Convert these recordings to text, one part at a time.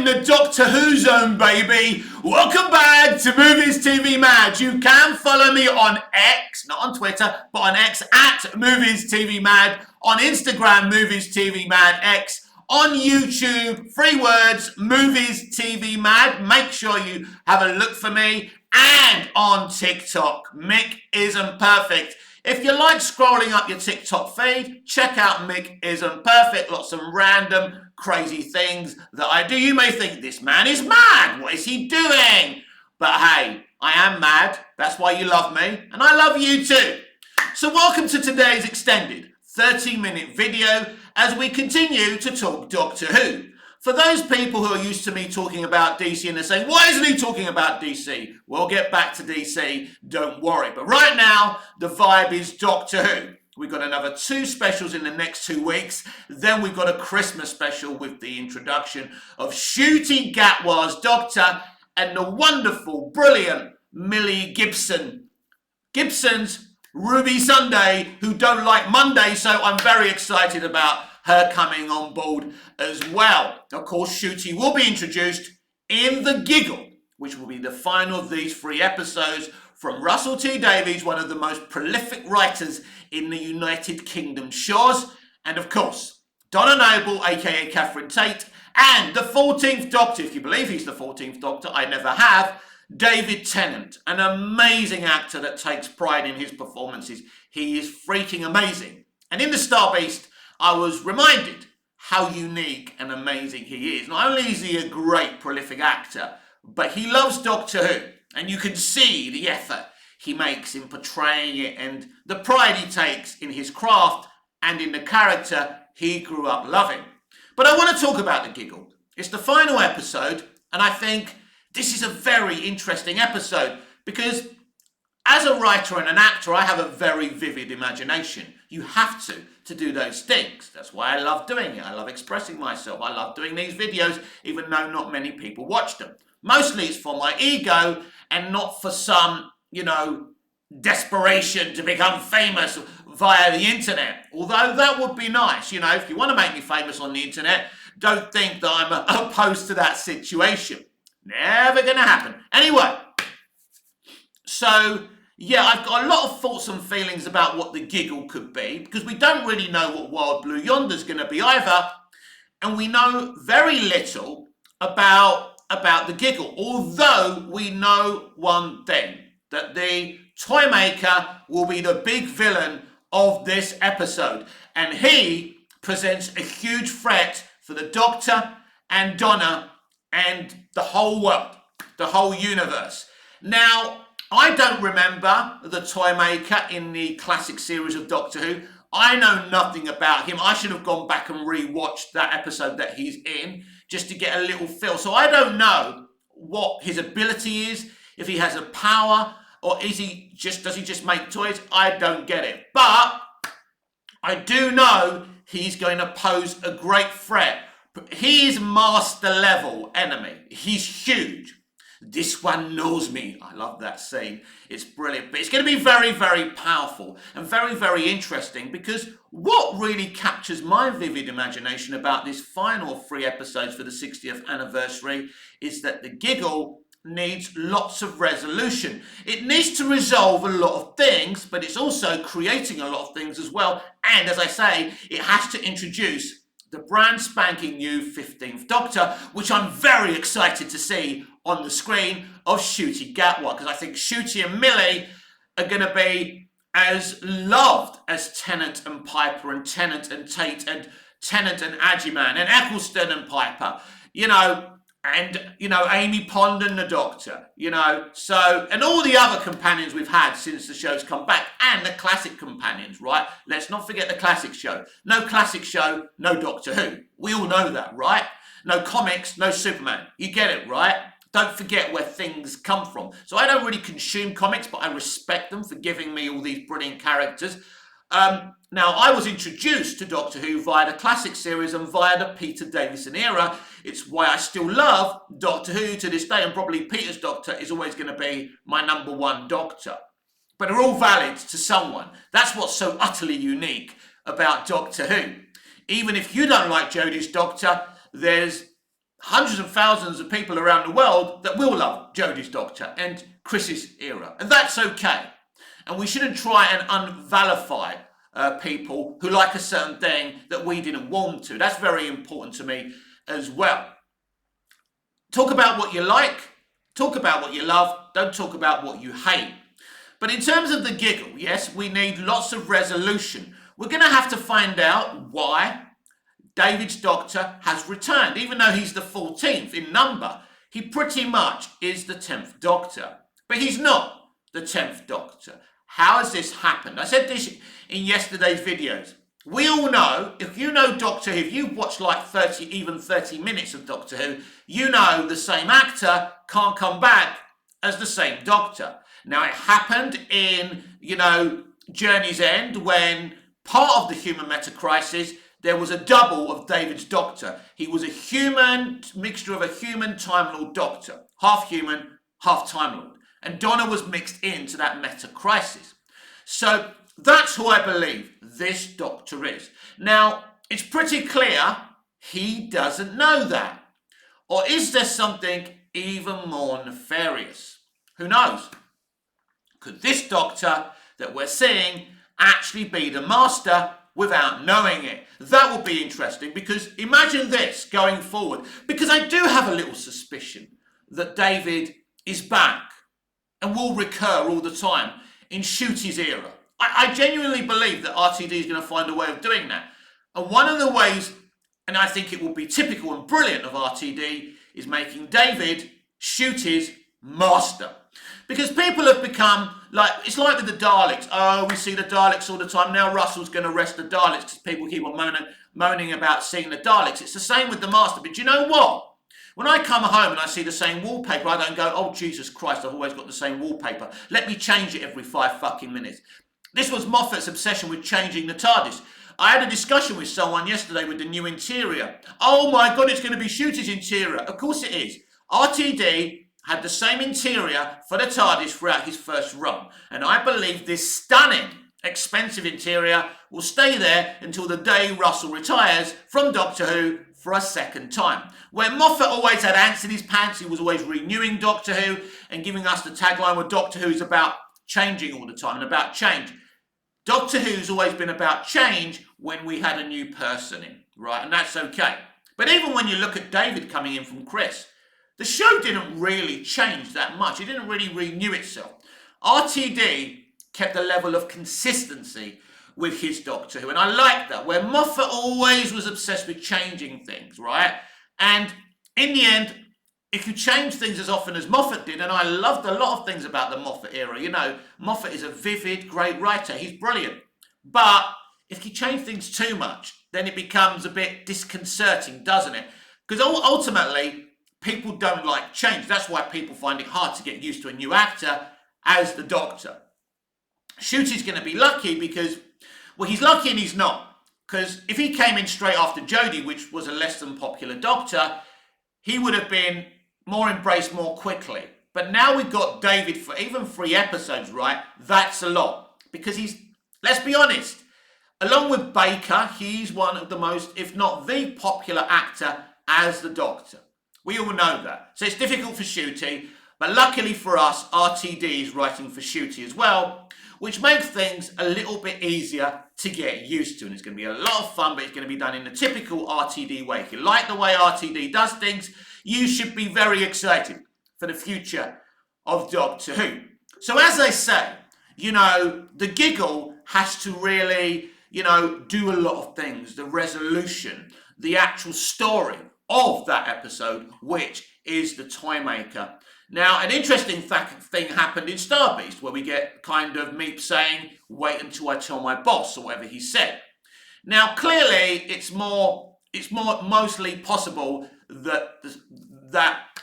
in the Doctor Who zone, baby. Welcome back to Movies TV Mad. You can follow me on X, not on Twitter, but on X at Movies TV Mad, on Instagram, Movies TV Mad X, on YouTube, 3 words, Movies TV Mad. Make sure you have a look for me, and on TikTok, Mick Isn't Perfect. If you like scrolling up your TikTok feed, check out Mick Isn't Perfect. Lots of random, crazy things that I do. You may think, this man is mad. What is he doing? But hey, I am mad. That's why you love me. And I love you too. So welcome to today's extended 30-minute video as we continue to talk Doctor Who. For those people who are used to me talking about DC and they're saying, why isn't he talking about DC? We'll get back to DC, don't worry. But right now, the vibe is Doctor Who. We've got another 2 specials in the next 2 weeks. Then we've got a Christmas special with the introduction of Ncuti Gatwa's Doctor and the wonderful, brilliant Millie Gibson. Gibson's Ruby Sunday, who don't like Monday, so I'm very excited about her coming on board as well. Of course, Ncuti will be introduced in The Giggle, which will be the final of these 3 episodes from Russell T Davies, one of the most prolific writers in the United Kingdom shores, and of course, Donna Noble, aka Catherine Tate, and the 14th Doctor, if you believe he's the 14th Doctor, I never have, David Tennant, an amazing actor that takes pride in his performances. He is freaking amazing. And in The Star Beast, I was reminded how unique and amazing he is. Not only is he a great prolific actor, but he loves Doctor Who. And you can see the effort he makes in portraying it and the pride he takes in his craft and in the character he grew up loving. But I want to talk about The Giggle. It's the final episode, and I think this is a very interesting episode because as a writer and an actor, I have a very vivid imagination. You have to do those things. That's why I love doing it. I love expressing myself. I love doing these videos, even though not many people watch them. Mostly it's for my ego and not for some, desperation to become famous via the internet. Although that would be nice. If you want to make me famous on the internet, don't think that I'm opposed to that situation. Never going to happen. Anyway, so yeah, I've got a lot of thoughts and feelings about what The Giggle could be, because we don't really know what Wild Blue Yonder's going to be either, and we know very little about The Giggle, although we know one thing, that the Toymaker will be the big villain of this episode, and he presents a huge threat for the Doctor and Donna and the whole world, the whole universe. Now, I don't remember the Toymaker in the classic series of Doctor Who. I know nothing about him. I should have gone back and rewatched that episode that he's in just to get a little feel. So I don't know what his ability is, if he has a power, or does he just make toys? I don't get it. But I do know he's going to pose a great threat. He's master level enemy. He's huge. This one knows me. I love that scene. It's brilliant. But it's going to be very, very powerful and very, very interesting, because what really captures my vivid imagination about this final 3 episodes for the 60th anniversary is that The Giggle needs lots of resolution. It needs to resolve a lot of things, but it's also creating a lot of things as well. And as I say, it has to introduce the brand spanking new 15th Doctor, which I'm very excited to see on the screen, of Ncuti Gatwa, because I think Ncuti and Millie are going to be as loved as Tennant and Piper and Tennant and Tate and Tennant and Agyman and Eccleston and Piper, and Amy Pond and the Doctor, so, and all the other companions we've had since the show's come back, and the classic companions, right? Let's not forget the classic show. No classic show, no Doctor Who. We all know that, right? No comics, no Superman. You get it, right? Don't forget where things come from. So I don't really consume comics, but I respect them for giving me all these brilliant characters. Now, I was introduced to Doctor Who via the classic series and via the Peter Davison era. It's why I still love Doctor Who to this day, and probably Peter's Doctor is always going to be my #1 Doctor. But they're all valid to someone. That's what's so utterly unique about Doctor Who. Even if you don't like Jodie's Doctor, there's hundreds of thousands of people around the world that will love Jodie's Doctor and Chris's era. And that's okay. And we shouldn't try and unvalify people who like a certain thing that we didn't warm to. That's very important to me as well. Talk about what you like, talk about what you love, don't talk about what you hate. But in terms of the giggle, yes, we need lots of resolution. We're going to have to find out why David's Doctor has returned. Even though he's the 14th in number, he pretty much is the 10th Doctor. But he's not the 10th Doctor. How has this happened? I said this in yesterday's videos. We all know, if you know Doctor Who, if you've watched like 30 minutes of Doctor Who, you know the same actor can't come back as the same Doctor. Now, it happened in, Journey's End, when part of the human meta-crisis, there was a double of David's Doctor. He was a mixture of a human Time Lord Doctor. Half human, half Time Lord. And Donna was mixed into that meta-crisis. So that's who I believe this Doctor is. Now, it's pretty clear he doesn't know that. Or is there something even more nefarious? Who knows? Could this Doctor that we're seeing actually be the Master without knowing it? That would be interesting, because imagine this going forward. Because I do have a little suspicion that David is back and will recur all the time in Ncuti's era. I genuinely believe that RTD is going to find a way of doing that. And one of the ways, and I think it will be typical and brilliant of RTD, is making David Ncuti's Master. Because people have become, it's like with the Daleks. Oh, we see the Daleks all the time. Now Russell's going to arrest the Daleks because people keep on moaning about seeing the Daleks. It's the same with the Master. But do you know what? When I come home and I see the same wallpaper, I don't go, oh, Jesus Christ, I've always got the same wallpaper. Let me change it every 5 fucking minutes. This was Moffat's obsession with changing the TARDIS. I had a discussion with someone yesterday with the new interior. Oh my God, it's going to be Ncuti's interior. Of course it is. RTD had the same interior for the TARDIS throughout his first run. And I believe this stunning, expensive interior will stay there until the day Russell retires from Doctor Who for a second time. Where Moffat always had ants in his pants, he was always renewing Doctor Who and giving us the tagline where Doctor Who is about changing all the time and about change. Doctor Who's always been about change when we had a new person in, right? And that's okay. But even when you look at David coming in from Chris, the show didn't really change that much. It didn't really renew itself. RTD kept a level of consistency with his Doctor Who. And I like that, where Moffat always was obsessed with changing things, right? And in the end, if you change things as often as Moffat did, and I loved a lot of things about the Moffat era, Moffat is a vivid, great writer. He's brilliant. But if you change things too much, then it becomes a bit disconcerting, doesn't it? Because ultimately, people don't like change. That's why people find it hard to get used to a new actor as the Doctor. Ncuti's going to be lucky because, well, he's lucky and he's not. Because if he came in straight after Jodie, which was a less than popular Doctor, he would have been more embraced more quickly. But now we've got David for even 3 episodes, right? That's a lot. Because he's, let's be honest, along with Baker, he's one of the most, if not the popular actor as the Doctor. We all know that. So it's difficult for Ncuti, but luckily for us, RTD is writing for Ncuti as well, which makes things a little bit easier to get used to. And it's going to be a lot of fun, but it's going to be done in the typical RTD way. If you like the way RTD does things, you should be very excited for the future of Doctor Who. So as I say, the giggle has to really, do a lot of things. The resolution, the actual story of that episode, which is the Toymaker. Now, an interesting thing happened in Star Beast, where we get kind of Meep saying, wait until I tell my boss, or whatever he said. Now, clearly, it's mostly possible that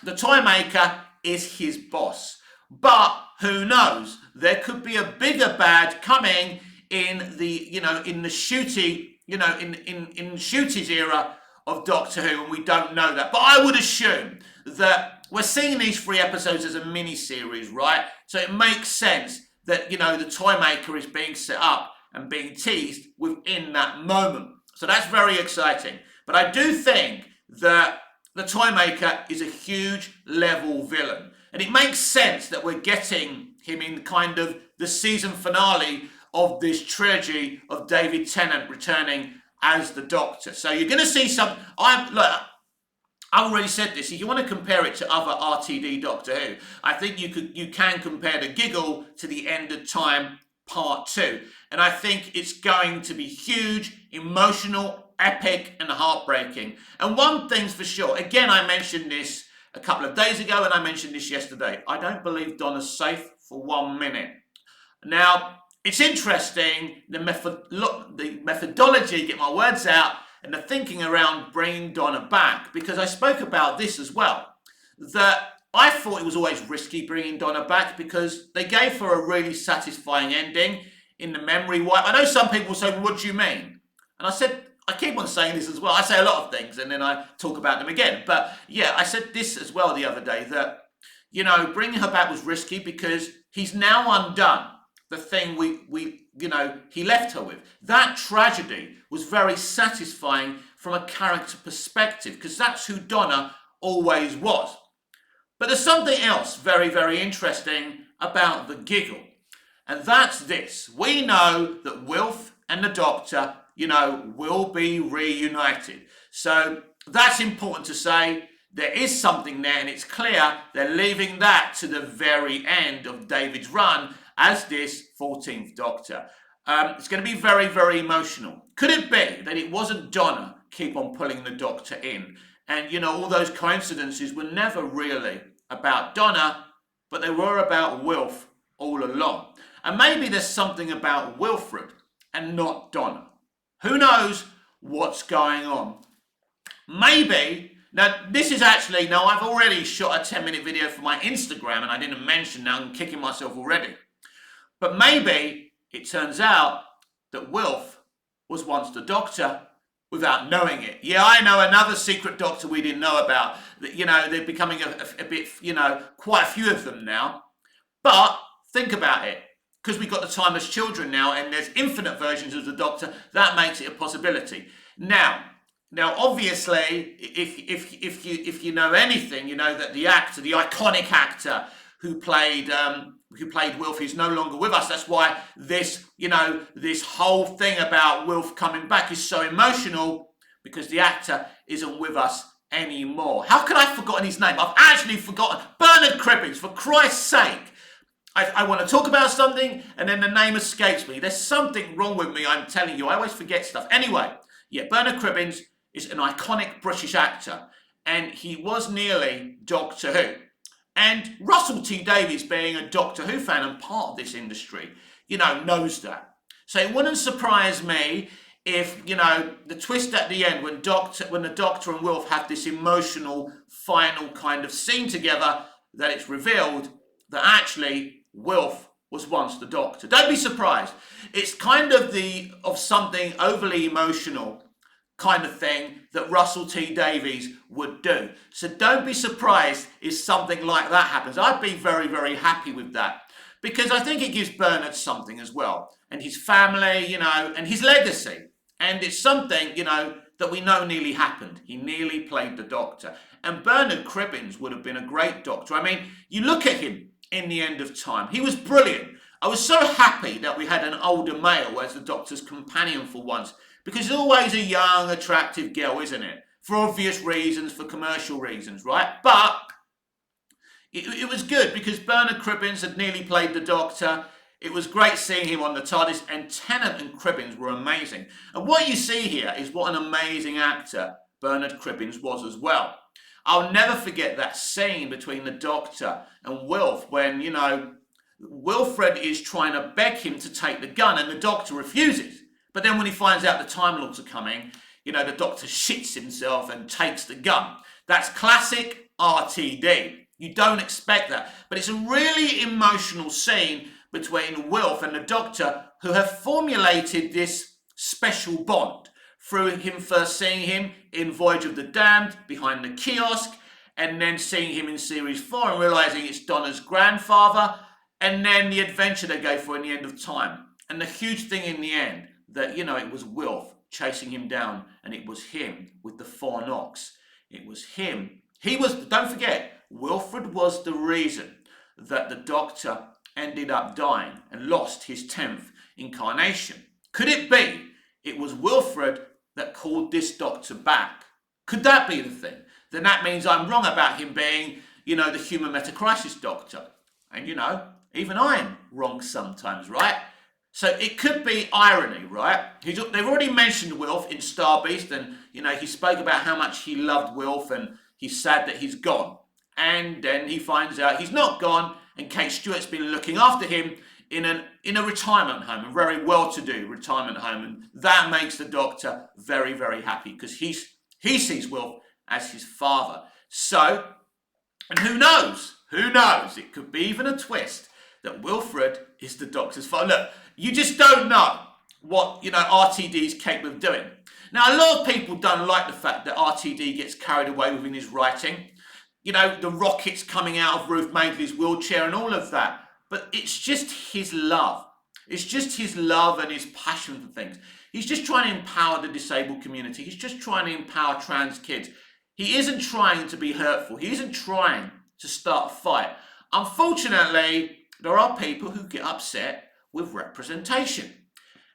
the Toymaker is his boss. But who knows? There could be a bigger bad coming in the, in the Ncuti, in Ncuti's era of Doctor Who, and we don't know that. But I would assume that we're seeing these 3 episodes as a mini-series, right? So it makes sense that, the Toymaker is being set up and being teased within that moment. So that's very exciting. But I do think that the Toymaker is a huge level villain. And it makes sense that we're getting him in kind of the season finale of this trilogy of David Tennant returning as the Doctor. So you're going to see some. I already said this. If you want to compare it to other RTD Doctor Who, I think you can compare the Giggle to the End of Time Part 2. And I think it's going to be huge, emotional, epic, and heartbreaking. And one thing's for sure, again, I mentioned this a couple of days ago and I mentioned this yesterday. I don't believe Donna's safe for 1 minute. Now, it's interesting, the methodology, get my words out, and the thinking around bringing Donna back, because I spoke about this as well, that I thought it was always risky bringing Donna back because they gave her a really satisfying ending in the memory wipe. I know some people say, well, what do you mean? And I said, I keep on saying this as well. I say a lot of things and then I talk about them again. But yeah, I said this as well the other day, that, you know, bringing her back was risky because he's now undone the thing he left her with. That tragedy was very satisfying from a character perspective because that's who Donna always was. But there's something else very, very interesting about the Giggle. And that's this. We know that Wilf and the Doctor, will be reunited. So that's important to say. There is something there and it's clear they're leaving that to the very end of David's run as this 14th Doctor. It's going to be very, very emotional. Could it be that it wasn't Donna keep on pulling the Doctor in? And, all those coincidences were never really about Donna, but they were about Wilf all along. And maybe there's something about Wilfred and not Donna. Who knows what's going on? Maybe, now I've already shot a 10-minute video for my Instagram and I didn't mention that. I'm kicking myself already. But maybe it turns out that Wilf was once the Doctor without knowing it. Yeah, I know another secret Doctor we didn't know about. They're becoming a bit, quite a few of them now. But think about it. Because we've got the Timeless Children now and there's infinite versions of the Doctor, that makes it a possibility. Now obviously, if you know anything, you know that the actor, the iconic actor who played Wilf is no longer with us. That's why this whole thing about Wilf coming back is so emotional, because the actor isn't with us anymore. How could I have forgotten his name? I've actually forgotten. Bernard Cribbins, for Christ's sake. I want to talk about something and then the name escapes me. There's something wrong with me, I'm telling you. I always forget stuff. Anyway, yeah, Bernard Cribbins is an iconic British actor and he was nearly Doctor Who. And Russell T Davies, being a Doctor Who fan and part of this industry, knows that. So it wouldn't surprise me if, the twist at the end when the Doctor and Wilf have this emotional final kind of scene together, that it's revealed that actually Wilf was once the Doctor. Don't be surprised. It's kind of something overly emotional kind of thing that Russell T Davies would do. So don't be surprised if something like that happens. I'd be very, very happy with that because I think it gives Bernard something as well, and his family, and his legacy. And it's something, that we know nearly happened. He nearly played the Doctor. And Bernard Cribbins would have been a great Doctor. I mean, you look at him in The End of Time. He was brilliant. I was so happy that we had an older male as the Doctor's companion for once, because it's always a young, attractive girl, isn't it? For obvious reasons, for commercial reasons, right? But it was good because Bernard Cribbins had nearly played the Doctor. It was great seeing him on the TARDIS, and Tennant and Cribbins were amazing. And what you see here is what an amazing actor Bernard Cribbins was as well. I'll never forget that scene between the Doctor and Wilf when, Wilfred is trying to beg him to take the gun and the Doctor refuses. But then when he finds out the Time Lords are coming, the Doctor shits himself and takes the gun. That's classic RTD. You don't expect that. But it's a really emotional scene between Wilf and the Doctor, who have formulated this special bond through him first seeing him in Voyage of the Damned behind the kiosk, and then seeing him in Series 4 and realising it's Donna's grandfather, and then the adventure they go for in The End of Time. And the huge thing in the end, that, it was Wilf chasing him down, and it was him with the 4 knocks. It was him. Don't forget, Wilfred was the reason that the Doctor ended up dying and lost his 10th incarnation. Could it be it was Wilfred that called this Doctor back? Could that be the thing? Then that means I'm wrong about him being, the human meta-crisis Doctor. And, even I'm wrong sometimes, right? So it could be irony, right? They've already mentioned Wilf in Star Beast, and, he spoke about how much he loved Wilf, and he's sad that he's gone. And then he finds out he's not gone, and Kate Stewart's been looking after him in a retirement home, a very well-to-do retirement home. And that makes the Doctor very, very happy, because he sees Wilf as his father. So, and who knows? Who knows? It could be even a twist that Wilfred is the Doctor's father. Look, you just don't know what, RTD is capable of doing. Now, a lot of people don't like the fact that RTD gets carried away within his writing. The rockets coming out of Ruth Madeley's wheelchair and all of that. But it's just his love. It's just his love and his passion for things. He's just trying to empower the disabled community. He's just trying to empower trans kids. He isn't trying to be hurtful. He isn't trying to start a fight. Unfortunately, there are people who get upset with representation.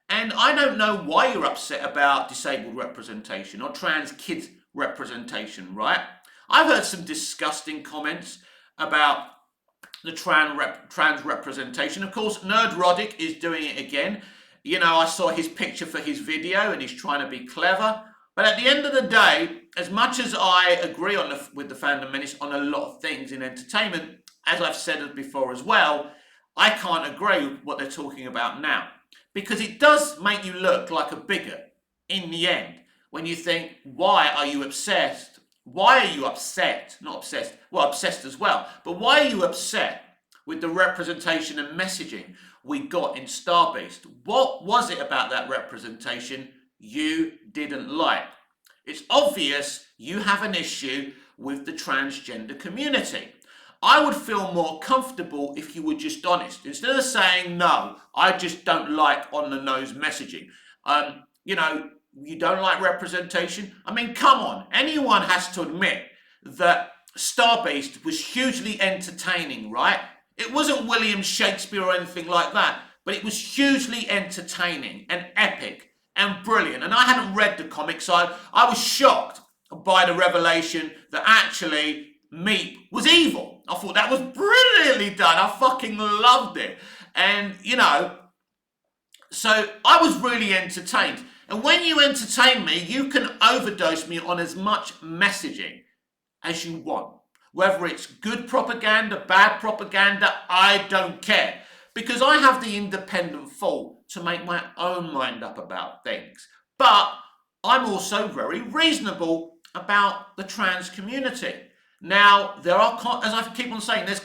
And I don't know why you're upset about disabled representation or trans kids representation, right? I've heard some disgusting comments about the trans representation. Of course, Nerd Roddick is doing it again. I saw his picture for his video and he's trying to be clever. But at the end of the day, as much as I agree with the Fandom Menace on a lot of things in entertainment, as I've said before as well, I can't agree with what they're talking about now. Because it does make you look like a bigot in the end. When you think, why are you obsessed? Why are you upset? Not obsessed, well, obsessed as well. But why are you upset with the representation and messaging we got in Starbeast? What was it about that representation you didn't like? It's obvious you have an issue with the transgender community. I would feel more comfortable if you were just honest. Instead of saying, no, I just don't like on-the-nose messaging. You don't like representation? I mean, come on. Anyone has to admit that Starbeast was hugely entertaining, right? It wasn't William Shakespeare or anything like that, but it was hugely entertaining and epic and brilliant. And I hadn't read the comics, so I was shocked by the revelation that actually Meep was evil. I thought that was brilliantly done. I fucking loved it. And, so I was really entertained. And when you entertain me, you can overdose me on as much messaging as you want. Whether it's good propaganda, bad propaganda, I don't care. Because I have the independent thought to make my own mind up about things. But I'm also very reasonable about the trans community. Now, there are, as I keep on saying, there's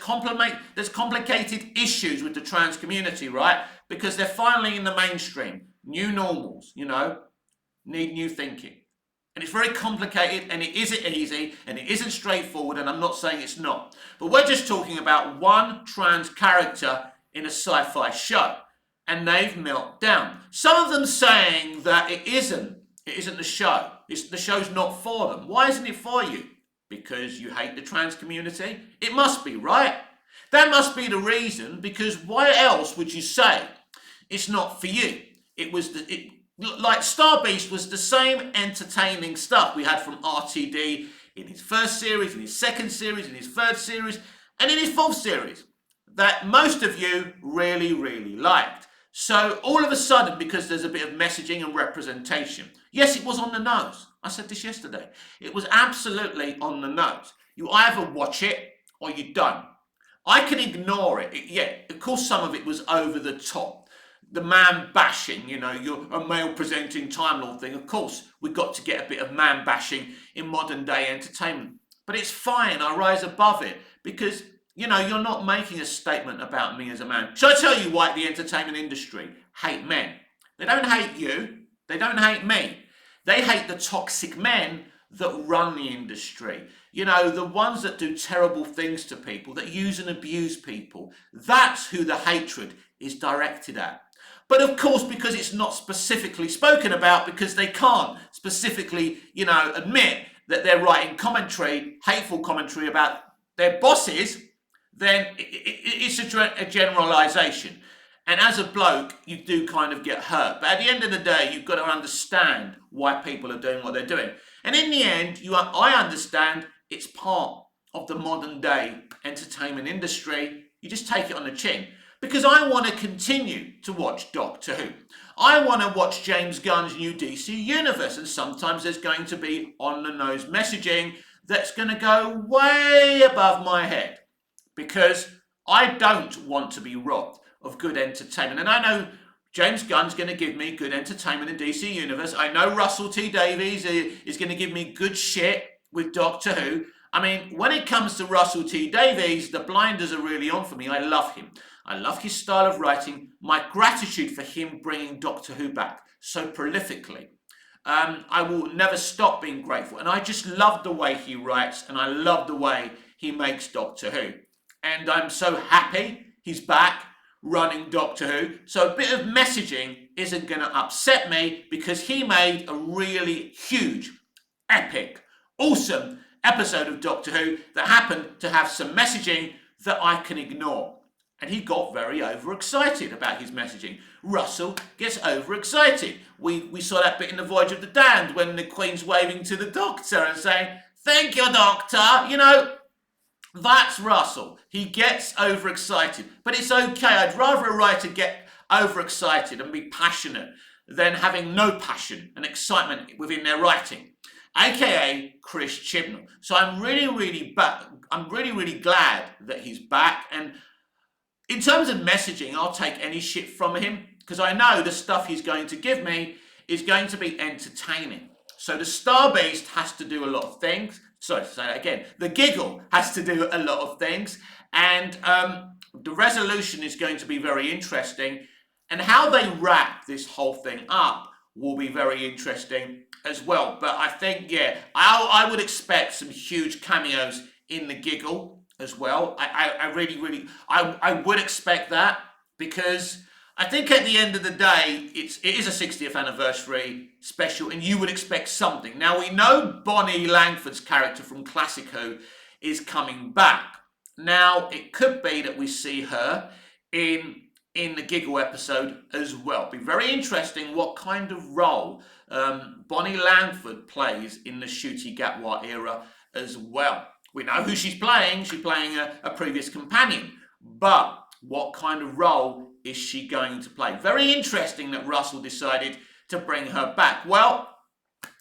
complicated issues with the trans community, right? Because they're finally in the mainstream. New normals, need new thinking. And it's very complicated, and it isn't easy, and it isn't straightforward, and I'm not saying it's not. But we're just talking about one trans character in a sci-fi show, and they've melted down. Some of them saying that it isn't the show. The show's not for them. Why isn't it for you? Because you hate the trans community? It must be, right? That must be the reason, because why else would you say it's not for you? Like Starbeast was the same entertaining stuff we had from RTD in his first series, in his second series, in his third series, and in his fourth series that most of you really, really liked. So all of a sudden, because there's a bit of messaging and representation, yes, it was on the nose. I said this yesterday. It was absolutely on the nose. You either watch it or you don't. I can ignore it. Yeah, of course some of it was over the top. The man bashing, you're a male presenting Time Lord thing. Of course, we've got to get a bit of man bashing in modern day entertainment. But it's fine, I rise above it because, you're not making a statement about me as a man. Shall I tell you why the entertainment industry hate men? They don't hate you, they don't hate me. They hate the toxic men that run the industry. The ones that do terrible things to people, that use and abuse people. That's who the hatred is directed at. But of course, because it's not specifically spoken about, because they can't specifically, admit that they're writing commentary, hateful commentary about their bosses, then it's a generalisation. And as a bloke, you do kind of get hurt. But at the end of the day, you've got to understand why people are doing what they're doing. And in the end, I understand it's part of the modern day entertainment industry. You just take it on the chin. Because I want to continue to watch Doctor Who. I want to watch James Gunn's new DC Universe. And sometimes there's going to be on-the-nose messaging that's going to go way above my head. Because I don't want to be robbed of good entertainment. And I know James Gunn's going to give me good entertainment in DC Universe. I know Russell T Davies is going to give me good shit with Doctor Who. I mean, when it comes to Russell T Davies, the blinders are really on for me. I love him. I love his style of writing. My gratitude for him bringing Doctor Who back so prolifically. I will never stop being grateful. And I just love the way he writes, and I love the way he makes Doctor Who. And I'm so happy he's back running Doctor Who. So a bit of messaging isn't going to upset me because he made a really huge, epic, awesome episode of Doctor Who that happened to have some messaging that I can ignore. And he got very overexcited about his messaging. Russell gets overexcited. We saw that bit in The Voyage of the Damned when the Queen's waving to the Doctor and saying, "Thank you, Doctor." You know, that's Russell. He gets overexcited. But it's okay. I'd rather a writer get overexcited and be passionate than having no passion and excitement within their writing. AKA Chris Chibnall. So I'm really glad that he's back. And in terms of messaging, I'll take any shit from him because I know the stuff he's going to give me is going to be entertaining. So the Star Beast has to do a lot of things. Sorry to say that again. The Giggle has to do a lot of things. And the resolution is going to be very interesting. And how they wrap this whole thing up will be very interesting as well. But I think, yeah, I would expect some huge cameos in the Giggle as well. I would expect that because I think at the end of the day, it is a 60th anniversary special and you would expect something. Now we know Bonnie Langford's character from Classic Who is coming back. Now it could be that we see her in the Giggle episode as well. Be very interesting what kind of role Bonnie Langford plays in the Ncuti Gatwa era as well. We know who she's playing. She's playing a previous companion. But what kind of role is she going to play? Very interesting that Russell decided to bring her back. Well,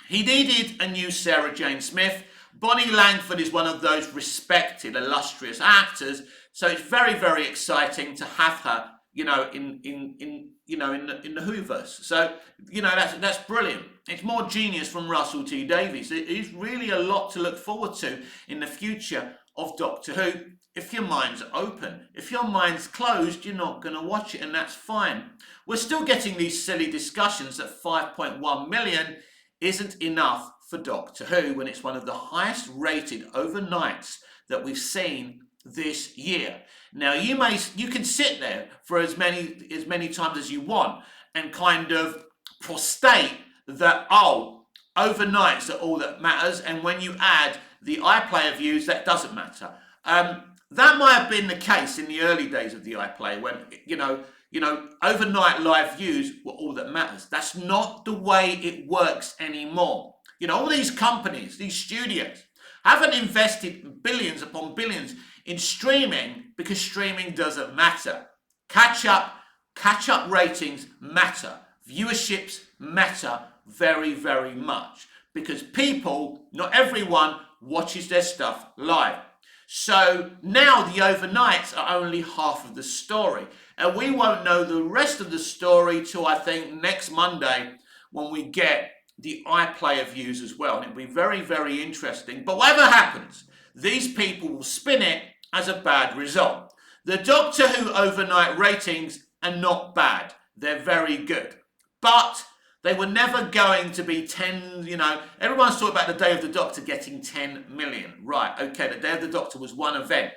he needed a new Sarah Jane Smith. Bonnie Langford is one of those respected, illustrious actors. So it's very, very exciting to have her, you know, in the Whoverse. So, you know, that's brilliant. It's more genius from Russell T Davies. It is really a lot to look forward to in the future of Doctor Who. If your mind's open, if your mind's closed, you're not going to watch it, and that's fine. We're still getting these silly discussions that 5.1 million isn't enough for Doctor Who when it's one of the highest rated overnights that we've seen this year. Now you can sit there for as many times as you want and kind of prostate that overnights are all that matters, and when you add the iPlayer views, that doesn't matter. That might have been the case in the early days of the iPlayer when you know overnight live views were all that matters. That's not the way it works anymore. You know, all these companies, these studios, haven't invested billions upon billions in streaming because streaming doesn't matter. Catch up ratings matter. Viewerships matter very, very much because people, not everyone, watches their stuff live. So now the overnights are only half of the story. And we won't know the rest of the story till I think next Monday when we get the iPlayer views as well. And it'll be very, very interesting. But whatever happens, these people will spin it as a bad result. The Doctor Who overnight ratings are not bad. They're very good. But they were never going to be 10, everyone's talking about the Day of the Doctor getting 10 million. Right, okay, the Day of the Doctor was one event.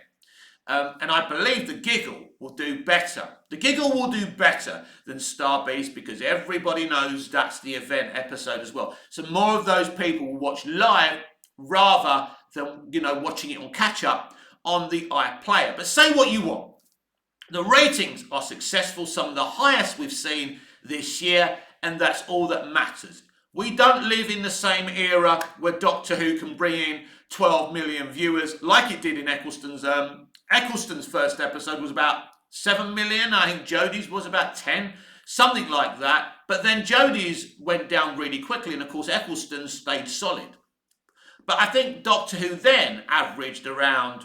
And I believe the Giggle will do better. The Giggle will do better than Star Beast because everybody knows that's the event episode as well. So more of those people will watch live rather than, watching it on catch up on the iPlayer. But say what you want. The ratings are successful, some of the highest we've seen this year, and that's all that matters. We don't live in the same era where Doctor Who can bring in 12 million viewers like it did in Eccleston's. Eccleston's first episode was about 7 million. I think Jodie's was about 10, something like that. But then Jodie's went down really quickly, and of course Eccleston's stayed solid. But I think Doctor Who then averaged around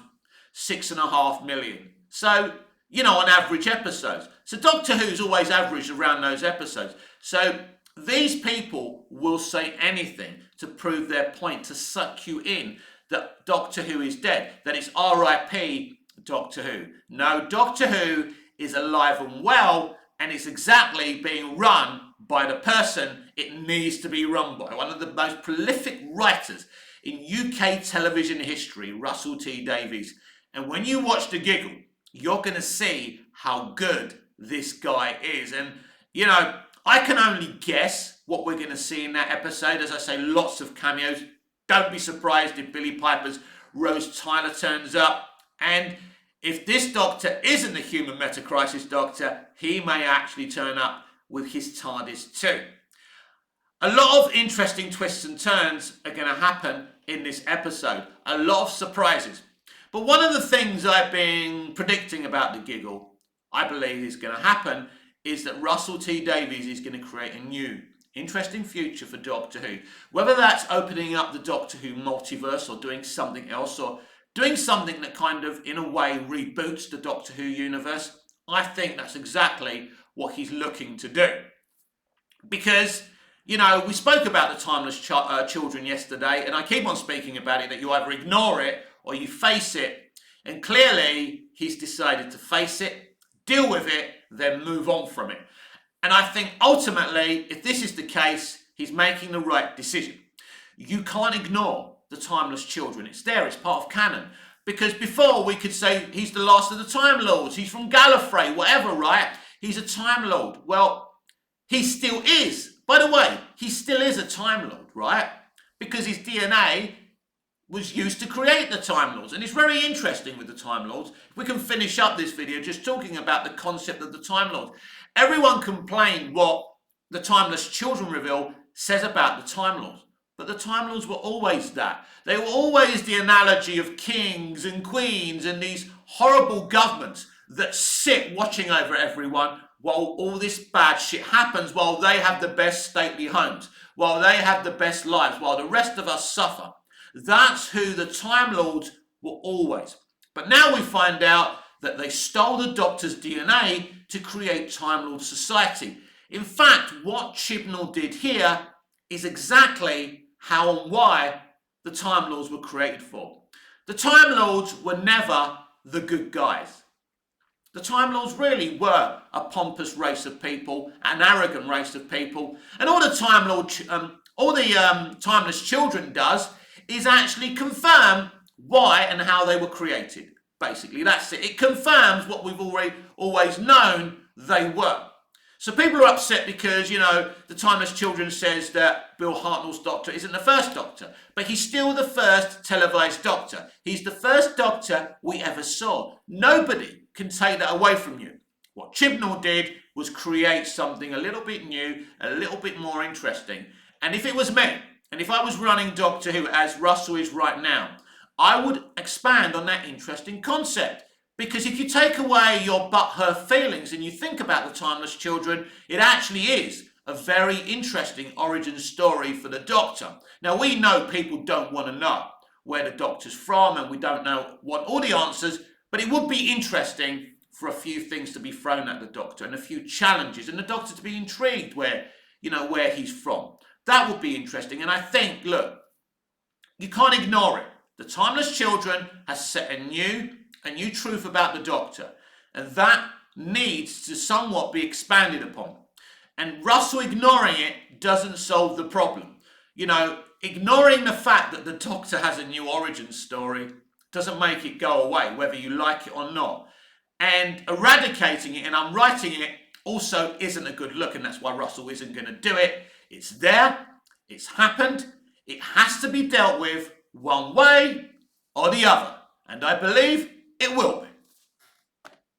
6.5 million. So, on average episodes. So Doctor Who's always averaged around those episodes. So these people will say anything to prove their point, to suck you in that Doctor Who is dead, that it's R.I.P. Doctor Who. No, Doctor Who is alive and well, and it's exactly being run by the person it needs to be run by. One of the most prolific writers in UK television history, Russell T Davies. And when you watch The Giggle, you're going to see how good this guy is. And, I can only guess what we're going to see in that episode. As I say, lots of cameos. Don't be surprised if Billy Piper's Rose Tyler turns up. And if this Doctor isn't the human Metacrisis Doctor, he may actually turn up with his TARDIS too. A lot of interesting twists and turns are going to happen in this episode. A lot of surprises. But one of the things I've been predicting about The Giggle, I believe is going to happen, is that Russell T Davies is going to create a new, interesting future for Doctor Who. Whether that's opening up the Doctor Who multiverse or doing something else, or doing something that kind of, in a way, reboots the Doctor Who universe, I think that's exactly what he's looking to do. Because, we spoke about the timeless children yesterday, and I keep on speaking about it, that you either ignore it or you face it. And clearly, he's decided to face it, deal with it, then move on from it. And I think ultimately, if this is the case, he's making the right decision. You can't ignore the timeless children. It's there, it's part of canon. Because before we could say he's the last of the Time Lords, he's from Gallifrey, whatever, right? He's a Time Lord. Well, he still is. By the way, he still is a Time Lord, right? Because his DNA was used to create the Time Lords. And it's very interesting with the Time Lords. If we can finish up this video just talking about the concept of the Time Lords. Everyone complained what the Timeless Children reveal says about the Time Lords. But the Time Lords were always that. They were always the analogy of kings and queens and these horrible governments that sit watching over everyone while all this bad shit happens, while they have the best stately homes, while they have the best lives, while the rest of us suffer. That's who the Time Lords were always. But now we find out that they stole the Doctor's DNA to create Time Lord society. In fact, what Chibnall did here is exactly how and why the Time Lords were created for. The Time Lords were never the good guys. The Time Lords really were a pompous race of people, an arrogant race of people, and all the Timeless Children does is actually confirm why and how they were created. Basically, that's it. It confirms what we've always known they were. So people are upset because, the Timeless Children says that Bill Hartnell's Doctor isn't the first Doctor, but he's still the first televised Doctor. He's the first Doctor we ever saw. Nobody can take that away from you. What Chibnall did was create something a little bit new, a little bit more interesting. And if it was me, and if I was running Doctor Who as Russell is right now, I would expand on that interesting concept. Because if you take away your butthurt feelings and you think about the Timeless Children, it actually is a very interesting origin story for the Doctor. Now, we know people don't want to know where the Doctor's from, and we don't want all the answers, but it would be interesting for a few things to be thrown at the Doctor and a few challenges, and the Doctor to be intrigued where he's from. That would be interesting. And I think, look, you can't ignore it. The Timeless Children has set a new truth about the Doctor, and that needs to somewhat be expanded upon. And Russell ignoring it doesn't solve the problem. Ignoring the fact that the Doctor has a new origin story doesn't make it go away, whether you like it or not. And eradicating it and unwriting it also isn't a good look, and that's why Russell isn't going to do it. It's there, it's happened, it has to be dealt with one way or the other. And I believe it will be.